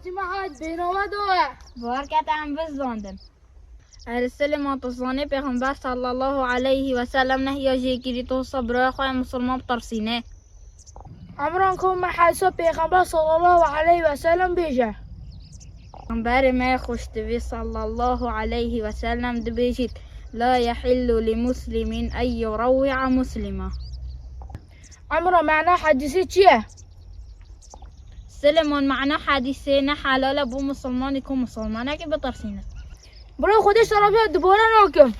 فاطمه هات بینامه دوه بارکت هم بزاندم السلام تصاني پیغمبر صلی الله علیه و سلم نهیا جیگیری تو صبر خواه مسلمان بترسینه عمران کن حیث پیغمبر صلی الله علیه و سلم بیجه پیغمبر ما خوشتوی صلی الله علیه و سلم دبیجید لا يحل لمسلم أن يروع مسلما. عمران معنى حدیثی چیه؟ سلمان معنى حدیثی نه حلال بو مسلمان يكون مسلمان اگه بترسینه برای خودش طرفی دوباره ناکن